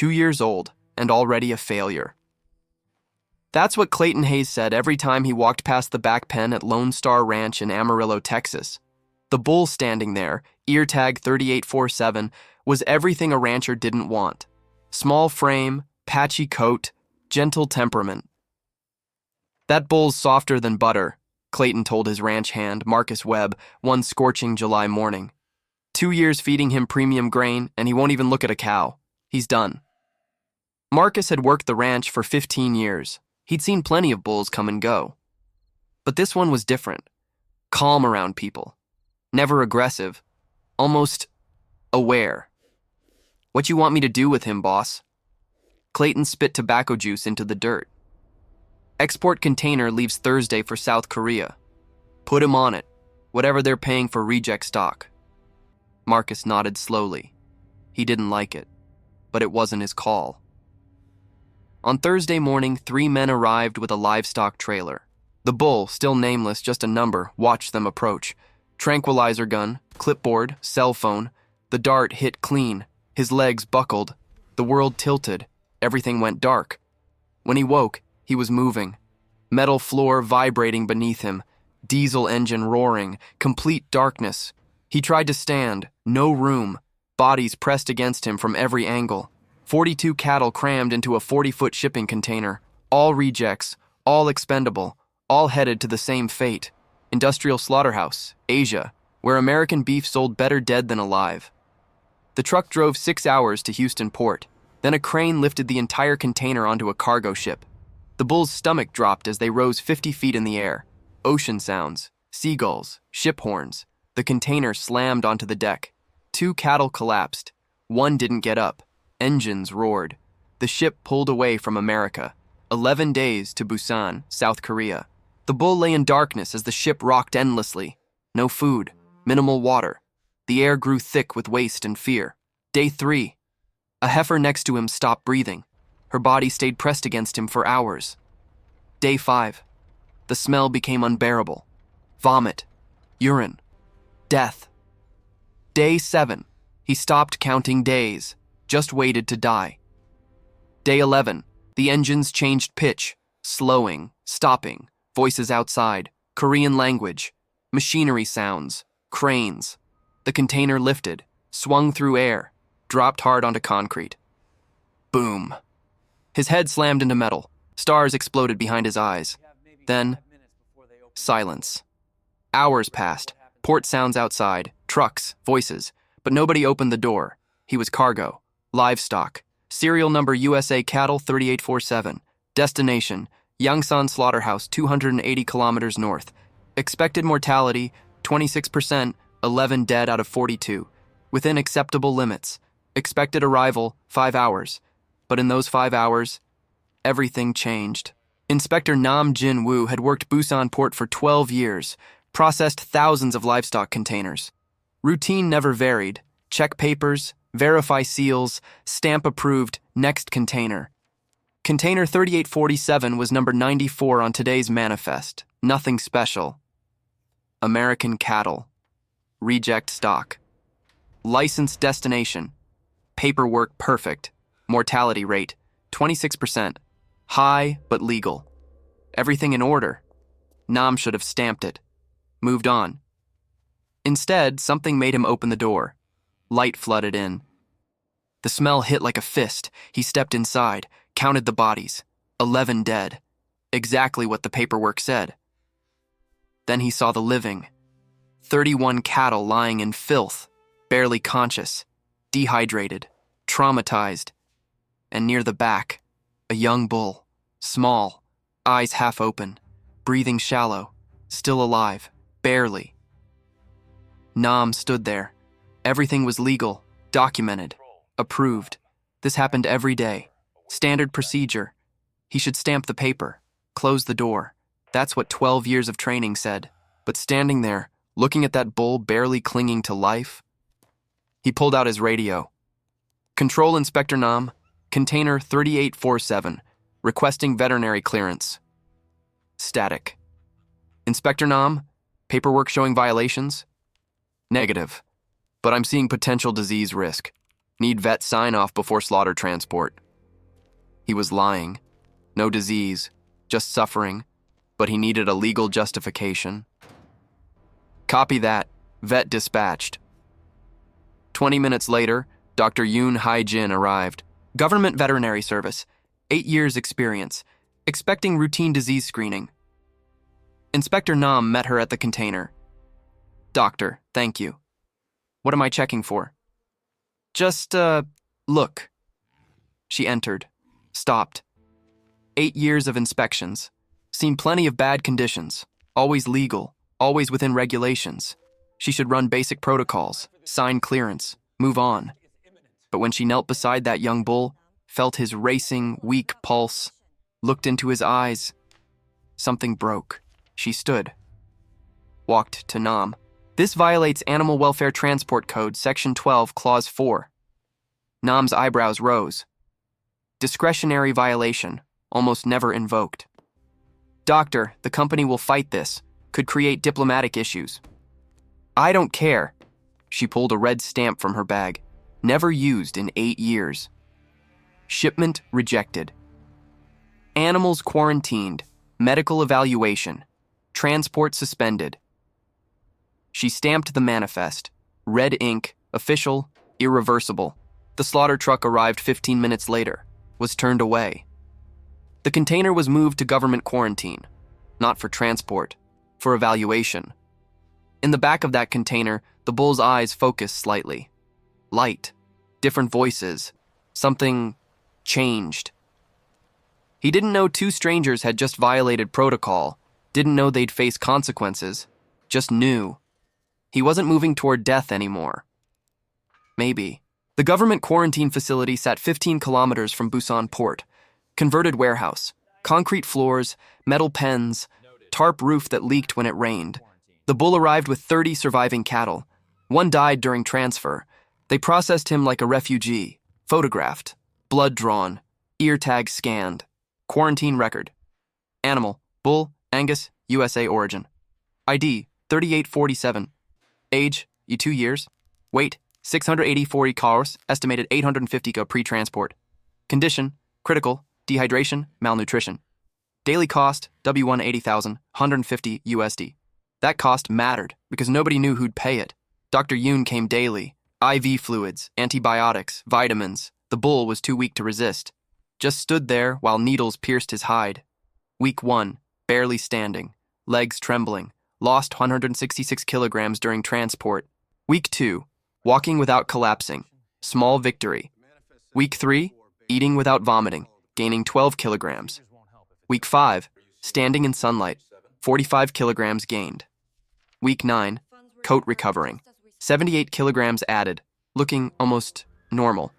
2 years old and already a failure. That's what Clayton Hayes said every time he walked past the back pen at Lone Star Ranch in Amarillo, Texas. The bull standing there, ear tag 3847, was everything a rancher didn't want. Small frame, patchy coat, gentle temperament. That bull's softer than butter, Clayton told his ranch hand, Marcus Webb, one scorching July morning. 2 years feeding him premium grain, and he won't even look at a cow. He's done. Marcus had worked the ranch for 15 years. He'd seen plenty of bulls come and go. But this one was different. Calm around people. Never aggressive. Almost aware. "What you want me to do with him, boss?" Clayton spit tobacco juice into the dirt. "Export container leaves Thursday for South Korea. Put him on it, whatever they're paying for reject stock." Marcus nodded slowly. He didn't like it, but it wasn't his call. On Thursday morning, 3 men arrived with a livestock trailer. The bull, still nameless, just a number, watched them approach. Tranquilizer gun, clipboard, cell phone. The dart hit clean. His legs buckled. The world tilted. Everything went dark. When he woke, he was moving. Metal floor vibrating beneath him. Diesel engine roaring. Complete darkness. He tried to stand. No room. Bodies pressed against him from every angle. 42 cattle crammed into a 40-foot shipping container. All rejects. All expendable. All headed to the same fate. Industrial slaughterhouse, Asia, where American beef sold better dead than alive. The truck drove 6 hours to Houston Port. Then a crane lifted the entire container onto a cargo ship. The bull's stomach dropped as they rose 50 feet in the air. Ocean sounds, seagulls, ship horns. The container slammed onto the deck. 2 cattle collapsed. 1 didn't get up. Engines roared. The ship pulled away from America. 11 days to Busan, South Korea. The bull lay in darkness as the ship rocked endlessly. No food, minimal water. The air grew thick with waste and fear. Day 3. A heifer next to him stopped breathing. Her body stayed pressed against him for hours. Day 5. The smell became unbearable. Vomit, urine, death. Day 7. He stopped counting days, just waited to die. Day 11. The engines changed pitch, slowing, stopping, voices outside, Korean language, machinery sounds, cranes. The container lifted, swung through air, dropped hard onto concrete. Boom. His head slammed into metal. Stars exploded behind his eyes. Then, silence. Hours passed. Port sounds outside, trucks, voices, but nobody opened the door. He was cargo, livestock, serial number USA Cattle 3847, destination, Yangsan Slaughterhouse 280 kilometers north. Expected mortality, 26%, 11 dead out of 42. Within acceptable limits. Expected arrival, 5 hours. But in those 5 hours, everything changed. Inspector Nam Jin Woo had worked Busan Port for 12 years, processed thousands of livestock containers. Routine never varied. Check papers, verify seals, stamp approved, next container. Container 3847 was number 94 on today's manifest. Nothing special. American cattle. Reject stock. Licensed destination. Paperwork perfect. Mortality rate, 26%. High, but legal. Everything in order. Nam should have stamped it. Moved on. Instead, something made him open the door. Light flooded in. The smell hit like a fist. He stepped inside, counted the bodies. 11 dead. Exactly what the paperwork said. Then he saw the living. 31 cattle lying in filth, barely conscious, dehydrated, traumatized. And near the back, a young bull, small, eyes half open, breathing shallow, still alive, barely. Nam stood there. Everything was legal, documented, approved. This happened every day. Standard procedure. He should stamp the paper, close the door. That's what 12 years of training said. But standing there, looking at that bull barely clinging to life, he pulled out his radio. Control Inspector Nam, Container 3847, requesting veterinary clearance. Static. Inspector Nam, paperwork showing violations? Negative, but I'm seeing potential disease risk. Need vet sign-off before slaughter transport. He was lying. No disease, just suffering, but he needed a legal justification. Copy that. Vet dispatched. 20 minutes later, Dr. Yoon Hae-jin arrived. Government Veterinary Service. 8 years experience. Expecting routine disease screening. Inspector Nam met her at the container. Doctor, thank you. What am I checking for? Just, look. She entered. Stopped. 8 years of inspections. Seen plenty of bad conditions. Always legal. Always within regulations. She should run basic protocols, sign clearance, move on. But when she knelt beside that young bull, felt his racing, weak pulse, looked into his eyes, something broke. She stood. Walked to Nam. This violates Animal Welfare Transport Code, Section 12, Clause 4. Nam's eyebrows rose. Discretionary violation, almost never invoked. Doctor, the company will fight this. Could create diplomatic issues. I don't care. She pulled a red stamp from her bag. Never used in 8 years. Shipment rejected. Animals quarantined. Medical evaluation. Transport suspended. She stamped the manifest. Red ink, official, irreversible. The slaughter truck arrived 15 minutes later. Was turned away. The container was moved to government quarantine. Not for transport. For evaluation. In the back of that container, the bull's eyes focused slightly. Light. Different voices. Something changed. He didn't know 2 strangers had just violated protocol. Didn't know they'd face consequences. Just knew. He wasn't moving toward death anymore. Maybe. The government quarantine facility sat 15 kilometers from Busan Port. Converted warehouse. Concrete floors, metal pens, tarp roof that leaked when it rained. The bull arrived with 30 surviving cattle. 1 died during transfer. They processed him like a refugee. Photographed. Blood drawn. Ear tag scanned. Quarantine record. Animal. Bull. Angus. USA origin. ID. 3847. Age. 2 years. Weight. 684 cars. Estimated 850 go pre-transport. Condition. Critical. Dehydration. Malnutrition. Daily cost. W1 80,000. 150 USD. That cost mattered because nobody knew who'd pay it. Dr. Yoon came daily. IV fluids, antibiotics, vitamins. The bull was too weak to resist. Just stood there while needles pierced his hide. Week 1, barely standing, legs trembling, lost 166 kilograms during transport. Week 2, walking without collapsing, small victory. Week 3, eating without vomiting, gaining 12 kilograms. Week 5, standing in sunlight, 45 kilograms gained. Week 9, coat recovering, 78 kilograms added, looking almost normal.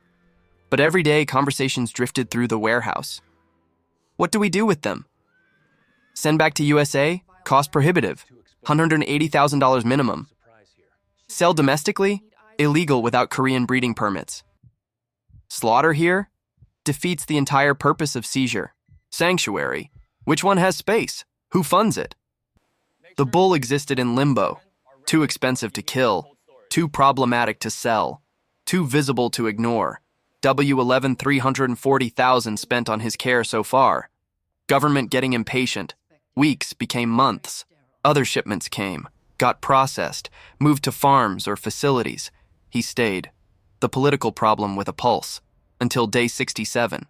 But every day, conversations drifted through the warehouse. What do we do with them? Send back to USA? Cost prohibitive. $180,000 minimum. Sell domestically? Illegal without Korean breeding permits. Slaughter here? Defeats the entire purpose of seizure. Sanctuary? Which one has space? Who funds it? The bull existed in limbo. Too expensive to kill. Too problematic to sell. Too visible to ignore. W11 $340,000 spent on his care so far. Government getting impatient. Weeks became months. Other shipments came. Got processed. Moved to farms or facilities. He stayed. The political problem with a pulse. Until day 67.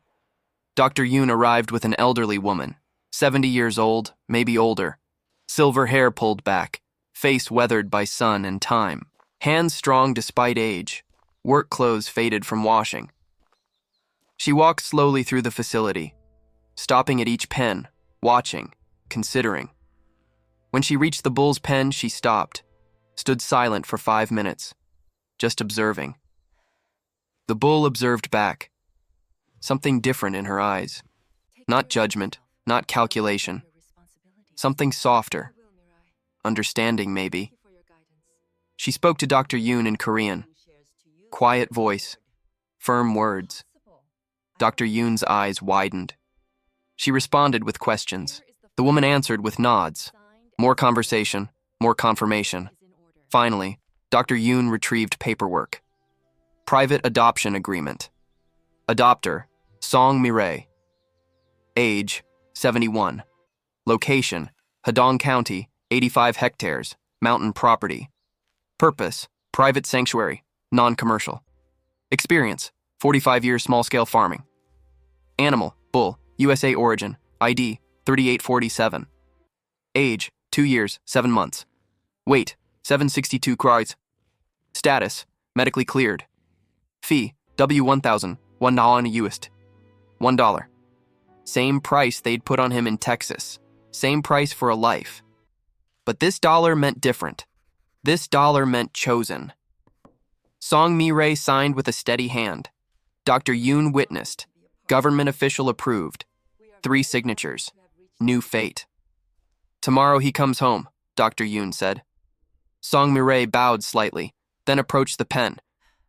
Dr. Yoon arrived with an elderly woman. 70 years old, maybe older. Silver hair pulled back. Face weathered by sun and time. Hands strong despite age. Work clothes faded from washing. She walked slowly through the facility, stopping at each pen, watching, considering. When she reached the bull's pen, she stopped, stood silent for 5 minutes, just observing. The bull observed back. Something different in her eyes. Not judgment, not calculation. Something softer. Understanding, maybe. She spoke to Dr. Yoon in Korean. Quiet voice. Firm words. Dr. Yoon's eyes widened. She responded with questions. The woman answered with nods. More conversation, more confirmation. Finally, Dr. Yoon retrieved paperwork. Private adoption agreement. Adopter, Song Mirei. Age, 71. Location, Hedong County, 85 hectares, mountain property. Purpose, private sanctuary, non-commercial. Experience, 45 years small-scale farming. Animal, bull, USA origin, ID, 3847. Age, 2 years, 7 months. Weight, 762 kg. Status, medically cleared. Fee, W1000, $1 used. $1. Same price they'd put on him in Texas. Same price for a life. But this dollar meant different. This dollar meant chosen. Song Mirei signed with a steady hand. Dr. Yoon witnessed. Government official approved. 3 signatures. New fate. Tomorrow he comes home, Dr. Yoon said. Song Mirei bowed slightly, then approached the pen.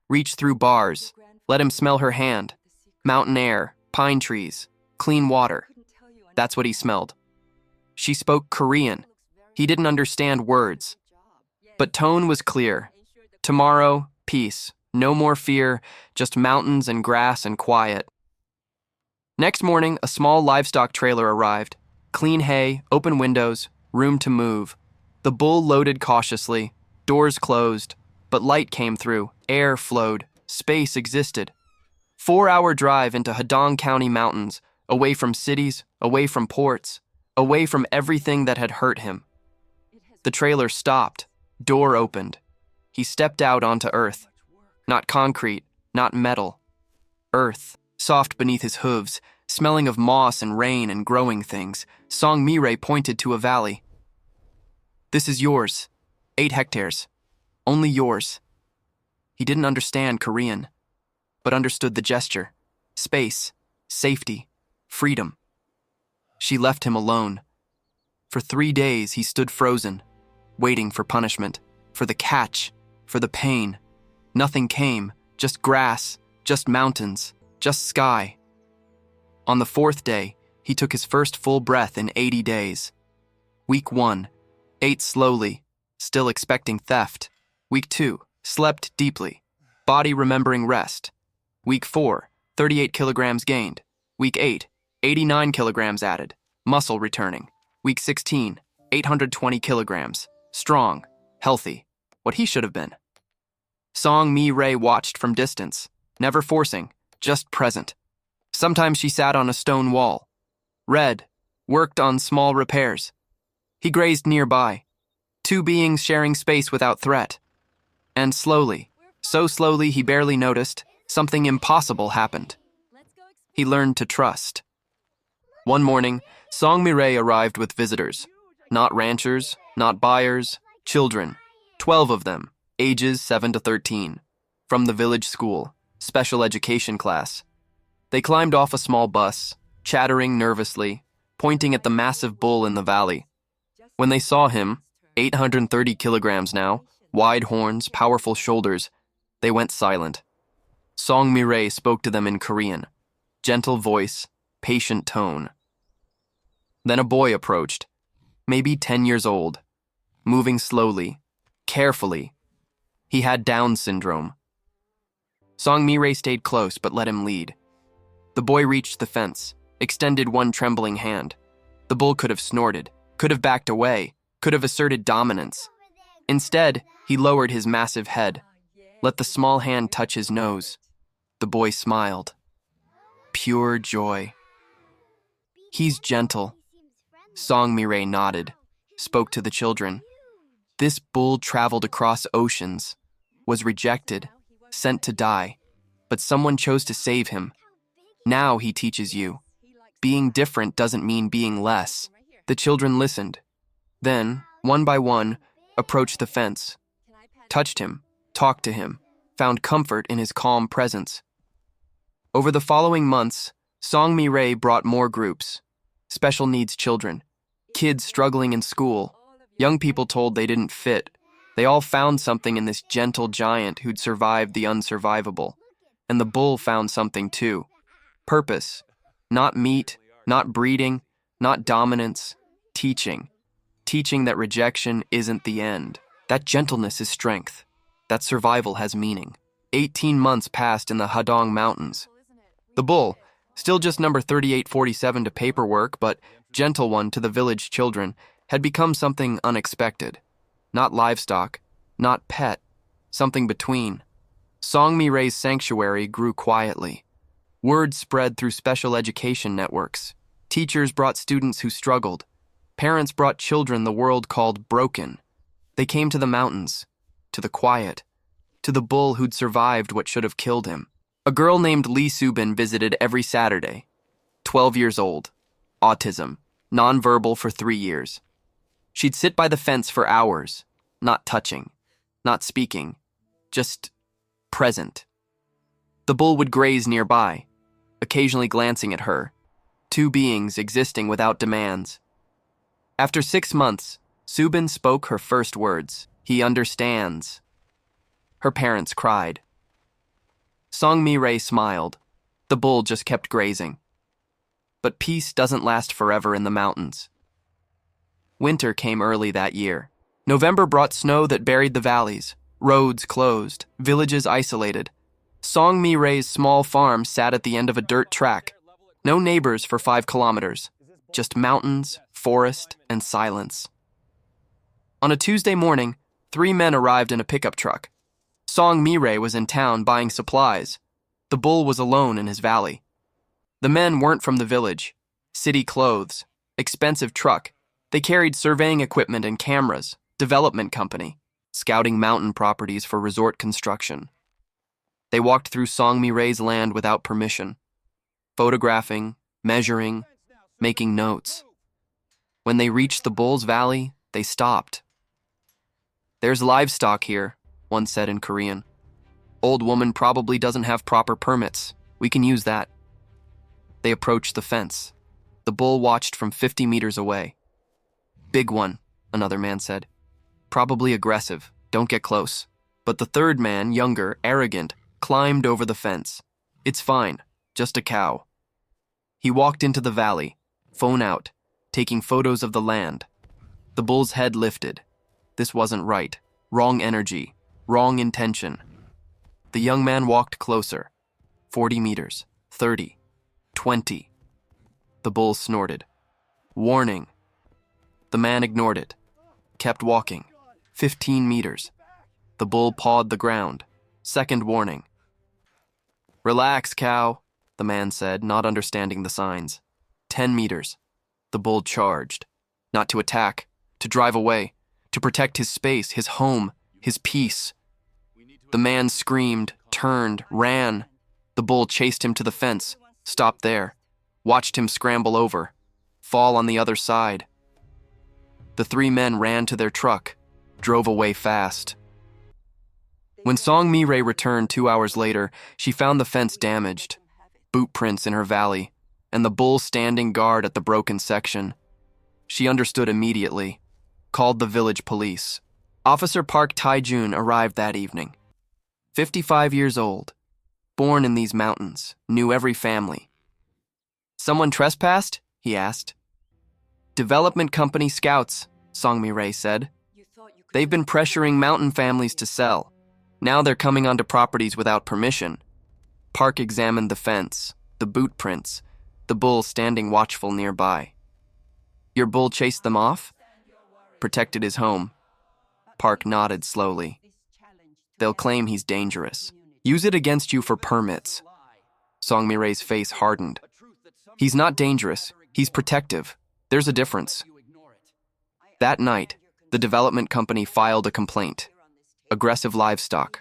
Reached through bars. Let him smell her hand. Mountain air, pine trees, clean water. That's what he smelled. She spoke Korean. He didn't understand words. But tone was clear. Tomorrow, peace. No more fear, just mountains and grass and quiet. Next morning, a small livestock trailer arrived. Clean hay, open windows, room to move. The bull loaded cautiously, doors closed, but light came through, air flowed, space existed. 4-hour drive into Hedong County mountains, away from cities, away from ports, away from everything that had hurt him. The trailer stopped, door opened. He stepped out onto earth. Not concrete, not metal. Earth, soft beneath his hooves, smelling of moss and rain and growing things. Song Mirei pointed to a valley. This is yours. 8 hectares. Only yours. He didn't understand Korean, but understood the gesture. Space, safety, freedom. She left him alone. For 3 days he stood frozen, waiting for punishment, for the catch, for the pain. Nothing came, just grass, just mountains, just sky. On the 4th day, he took his first full breath in 80 days. Week 1, ate slowly, still expecting theft. Week 2, slept deeply, body remembering rest. Week 4, 38 kilograms gained. Week 8, 89 kilograms added, muscle returning. Week 16, 820 kilograms, strong, healthy, what he should have been. Song Mirei watched from distance, never forcing, just present. Sometimes she sat on a stone wall, read, worked on small repairs. He grazed nearby, 2 beings sharing space without threat. And slowly, so slowly he barely noticed, something impossible happened. He learned to trust. One morning, Song Mirei arrived with visitors. Not ranchers, not buyers, children. 12 of them, ages 7 to 13. From the village school, special education class. They climbed off a small bus, chattering nervously, pointing at the massive bull in the valley. When they saw him, 830 kilograms now, wide horns, powerful shoulders, they went silent. Song Mirei spoke to them in Korean. Gentle voice, patient tone. Then a boy approached, maybe 10 years old, moving slowly, carefully. He had Down syndrome. Song Mirei stayed close but let him lead. The boy reached the fence, extended one trembling hand. The bull could have snorted, could have backed away, could have asserted dominance. Instead, he lowered his massive head, let the small hand touch his nose. The boy smiled. Pure joy. He's gentle. Song Mirei nodded, spoke to the children. This bull traveled across oceans, was rejected, sent to die, but someone chose to save him. Now he teaches you. Being different doesn't mean being less. The children listened. Then, one by one, approached the fence, touched him, talked to him, found comfort in his calm presence. Over the following months, Song Mirei brought more groups. Special needs children, kids struggling in school, young people told they didn't fit. They all found something in this gentle giant who'd survived the unsurvivable. And the bull found something too. Purpose. Not meat, not breeding, not dominance. Teaching. Teaching that rejection isn't the end. That gentleness is strength. That survival has meaning. 18 months passed in the Hadong Mountains. The bull, still just number 3847 to paperwork, but gentle one to the village children, had become something unexpected. Not livestock, not pet, something between. Songmi-rei's sanctuary grew quietly. Word spread through special education networks. Teachers brought students who struggled. Parents brought children the world called broken. They came to the mountains, to the quiet, to the bull who'd survived what should have killed him. A girl named Lee Subin visited every Saturday. 12 years old, autism, nonverbal for 3 years. She'd sit by the fence for hours, not touching, not speaking, just present. The bull would graze nearby, occasionally glancing at her, two beings existing without demands. After 6 months, Subin spoke her first words. He understands. Her parents cried. Songmi-rei smiled. The bull just kept grazing. But peace doesn't last forever in the mountains. Winter came early that year. November brought snow that buried the valleys, roads closed, villages isolated. Songmi-rei's small farm sat at the end of a dirt track. No neighbors for 5 kilometers, just mountains, forest, and silence. On a Tuesday morning, 3 men arrived in a pickup truck. Songmi-rei was in town buying supplies. The bull was alone in his valley. The men weren't from the village. City clothes, expensive truck. They carried surveying equipment and cameras, development company, scouting mountain properties for resort construction. They walked through Songmi-rei's land without permission, photographing, measuring, making notes. When they reached the bull's valley, they stopped. "There's livestock here," one said in Korean. "Old woman probably doesn't have proper permits. We can use that." They approached the fence. The bull watched from 50 meters away. "Big one," another man said. "Probably aggressive. Don't get close." But the third man, younger, arrogant, climbed over the fence. "It's fine. Just a cow." He walked into the valley, phone out, taking photos of the land. The bull's head lifted. This wasn't right. Wrong energy. Wrong intention. The young man walked closer. 40 meters. 30. 20. The bull snorted. "Warning." The man ignored it. Kept walking. 15 meters. The bull pawed the ground. Second warning. "Relax, cow," the man said, not understanding the signs. 10 meters. The bull charged. Not to attack, to drive away, to protect his space, his home, his peace. The man screamed, turned, ran. The bull chased him to the fence, stopped there, watched him scramble over, fall on the other side. The 3 men ran to their truck, drove away fast. When Songmi-rei returned 2 hours later, she found the fence damaged, boot prints in her valley, and the bull standing guard at the broken section. She understood immediately, called the village police. Officer Park Tae-jun arrived that evening. 55 years old, born in these mountains, knew every family. "Someone trespassed?" he asked. "Development company scouts," Songmi-rei said. "They've been pressuring mountain families to sell. Now they're coming onto properties without permission." Park examined the fence, the boot prints, the bull standing watchful nearby. "Your bull chased them off?" "Protected his home." Park nodded slowly. "They'll claim he's dangerous. Use it against you for permits." Songmi-rei's face hardened. "He's not dangerous. He's protective. There's a difference." That night, the development company filed a complaint. Aggressive livestock,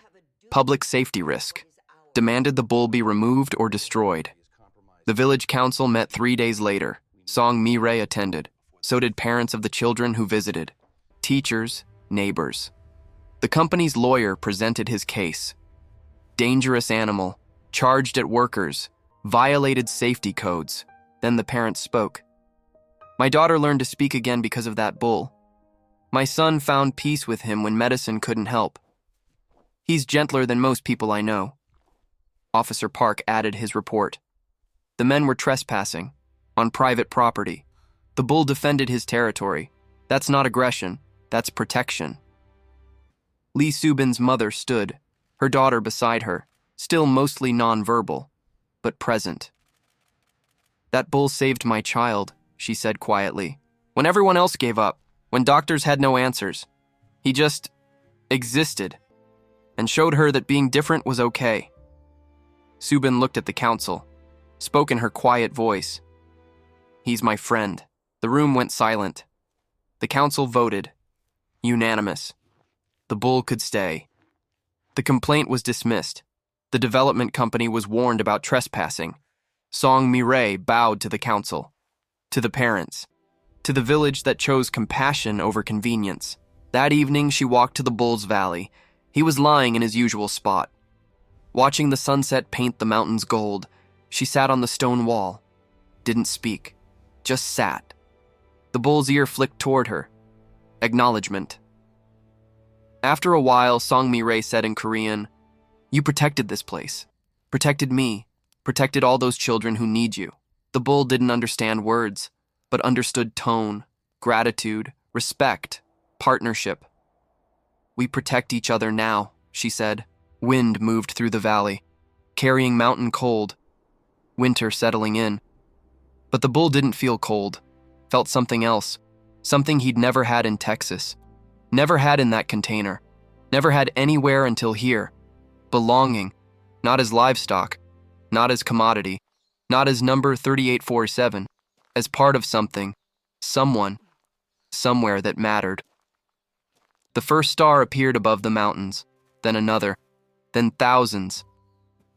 public safety risk, demanded the bull be removed or destroyed. The village council met 3 days later. Songmi-rei attended. So did parents of the children who visited, teachers, neighbors. The company's lawyer presented his case. Dangerous animal, charged at workers, violated safety codes. Then the parents spoke. "My daughter learned to speak again because of that bull. My son found peace with him when medicine couldn't help. He's gentler than most people I know." Officer Park added his report. The men were trespassing, on private property. The bull defended his territory. That's not aggression, that's protection. Lee Subin's mother stood, her daughter beside her, still mostly nonverbal, but present. "That bull saved my child," she said quietly. "When everyone else gave up, when doctors had no answers, he just existed and showed her that being different was okay." Subin looked at the council, spoke in her quiet voice. "He's my friend." The room went silent. The council voted. Unanimous. The bull could stay. The complaint was dismissed. The development company was warned about trespassing. Song Mi-rae bowed to the council, to the parents, to the village that chose compassion over convenience. That evening, she walked to the bull's valley. He was lying in his usual spot. Watching the sunset paint the mountains gold, she sat on the stone wall, didn't speak, just sat. The bull's ear flicked toward her. Acknowledgement. After a while, Song Mi-rae said in Korean, "You protected this place, protected me, protected all those children who need you." The bull didn't understand words, but understood tone, gratitude, respect, partnership. "We protect each other now," she said. Wind moved through the valley, carrying mountain cold, winter settling in. But the bull didn't feel cold, felt something else, something he'd never had in Texas, never had in that container, never had anywhere until here. Belonging, not as livestock, not as commodity, not as number 3847, as part of something, someone, somewhere that mattered. The first star appeared above the mountains, then another, then thousands.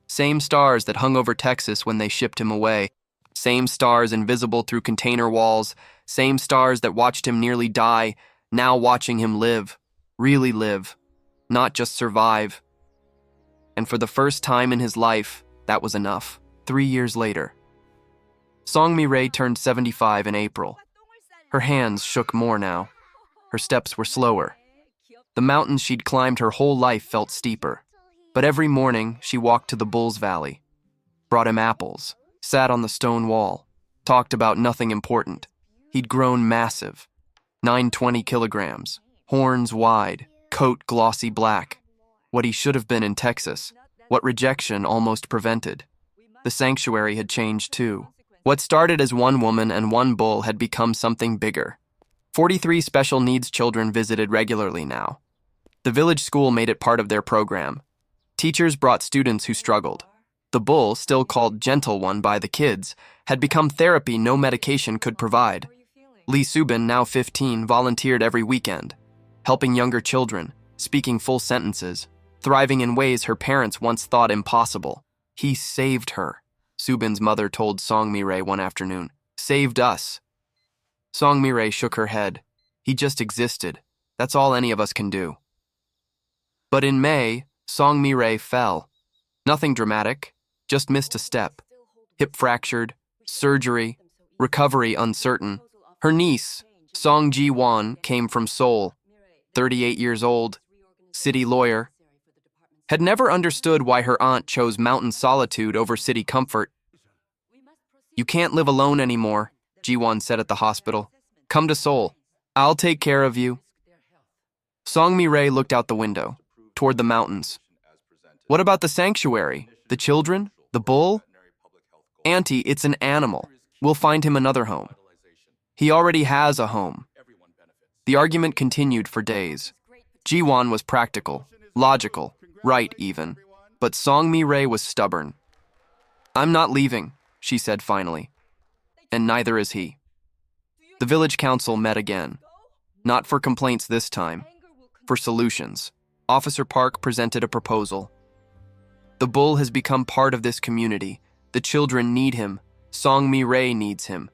Same stars that hung over Texas when they shipped him away, same stars invisible through container walls, same stars that watched him nearly die, now watching him live, really live, not just survive. And for the first time in his life, that was enough. 3 years later. Song Mi-rae turned 75 in April. Her hands shook more now. Her steps were slower. The mountains she'd climbed her whole life felt steeper. But every morning, she walked to the bull's valley, brought him apples, sat on the stone wall, talked about nothing important. He'd grown massive, 920 kilograms, horns wide, coat glossy black. What he should have been in Texas, what rejection almost prevented. The sanctuary had changed too. What started as one woman and one bull had become something bigger. 43 special needs children visited regularly now. The village school made it part of their program. Teachers brought students who struggled. The bull, still called Gentle One by the kids, had become therapy no medication could provide. Lee Subin, now 15, volunteered every weekend, helping younger children, speaking full sentences, thriving in ways her parents once thought impossible. "He saved her," Subin's mother told Song Mi-rae one afternoon. "Saved us." Song Mi-rae shook her head. "He just existed. That's all any of us can do." But in May, Song Mi-rae fell. Nothing dramatic, just missed a step. Hip fractured, surgery, recovery uncertain. Her niece, Song Ji-won, came from Seoul, 38 years old, city lawyer. Had never understood why her aunt chose mountain solitude over city comfort. "You can't live alone anymore," Ji-won said at the hospital. "Come to Seoul. I'll take care of you." Song Mi-rae looked out the window, toward the mountains. "What about the sanctuary? The children? The bull?" "Auntie, it's an animal. We'll find him another home." "He already has a home." The argument continued for days. Ji-won was practical, logical, right even. But Song Mi-rae was stubborn. "I'm not leaving," she said finally. And neither is he. The village council met again. Not for complaints this time, for solutions. Officer Park presented a proposal. "The bull has become part of this community. The children need him. Song Mi-rae needs him.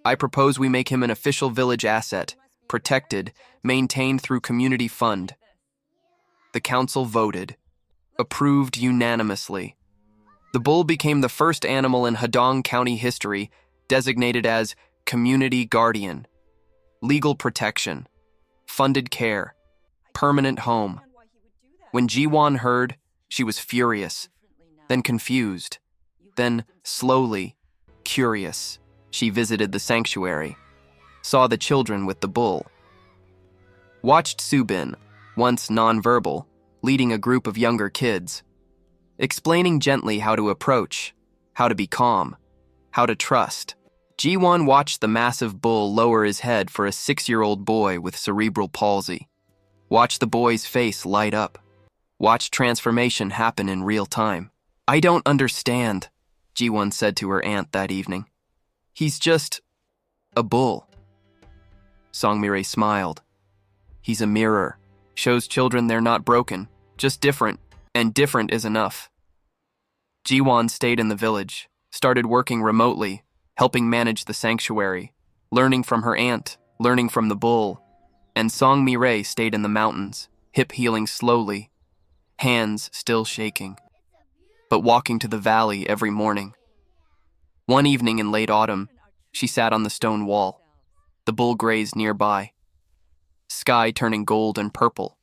I propose we make him an official village asset, protected, maintained through community fund." The council voted, approved unanimously. The bull became the first animal in Hadong County history designated as community guardian, legal protection, funded care, permanent home. When Ji-won heard, she was furious, then confused, then slowly curious. She visited the sanctuary, saw the children with the bull, watched Subin, once nonverbal, leading a group of younger kids, explaining gently how to approach, how to be calm, how to trust. Ji-won watched the massive bull lower his head for a 6-year-old boy with cerebral palsy. Watched the boy's face light up. Watched transformation happen in real time. "I don't understand," Ji-won said to her aunt that evening. "He's just a bull." Song-mi-rae smiled. "He's a mirror. Shows children they're not broken, just different, and different is enough." Ji-won stayed in the village, started working remotely, helping manage the sanctuary, learning from her aunt, learning from the bull, and Song-mi-rae stayed in the mountains, hip healing slowly, hands still shaking, but walking to the valley every morning. One evening in late autumn, she sat on the stone wall. The bull grazed nearby. Sky turning gold and purple.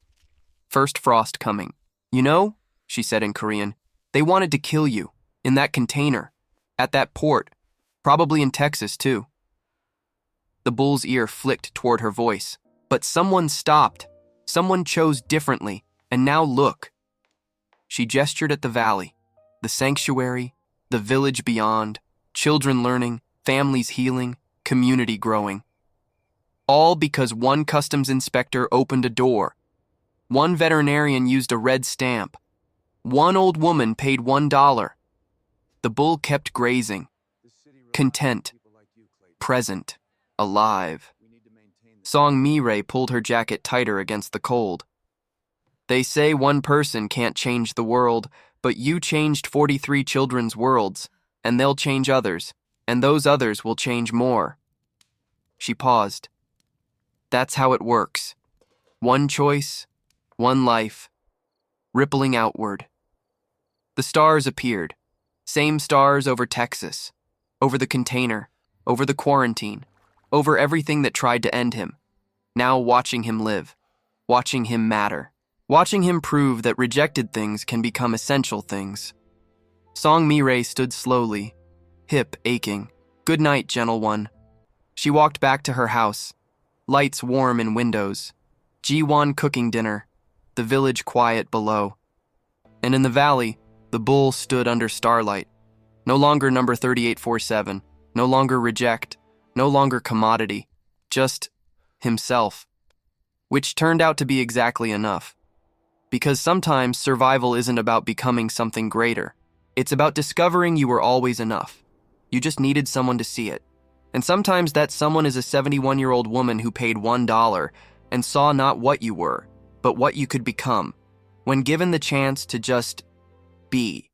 First frost coming. "You know," she said in Korean, "they wanted to kill you, in that container, at that port, probably in Texas too." The bull's ear flicked toward her voice, but someone stopped. Someone chose differently, and now look. She gestured at the valley, the sanctuary, the village beyond, children learning, families healing, community growing. All because one customs inspector opened a door. One veterinarian used a red stamp. One old woman paid $1. The bull kept grazing, content, present, alive. Song-mi-rae pulled her jacket tighter against the cold. "They say one person can't change the world, but you changed 43 children's worlds, and they'll change others, and those others will change more." She paused. "That's how it works. One choice, one life, rippling outward." The stars appeared. Same stars over Texas, over the container, over the quarantine, over everything that tried to end him. Now watching him live, watching him matter, watching him prove that rejected things can become essential things. Song-mi-rae stood slowly, hip aching. "Good night, gentle one." She walked back to her house, lights warm in windows, Ji-won cooking dinner, the village quiet below. And in the valley, the bull stood under starlight. No longer number 3847, no longer reject, no longer commodity, just himself. Which turned out to be exactly enough. Because sometimes survival isn't about becoming something greater. It's about discovering you were always enough. You just needed someone to see it. And sometimes that someone is a 71-year-old woman who paid $1 and saw not what you were, but what you could become, when given the chance to just be.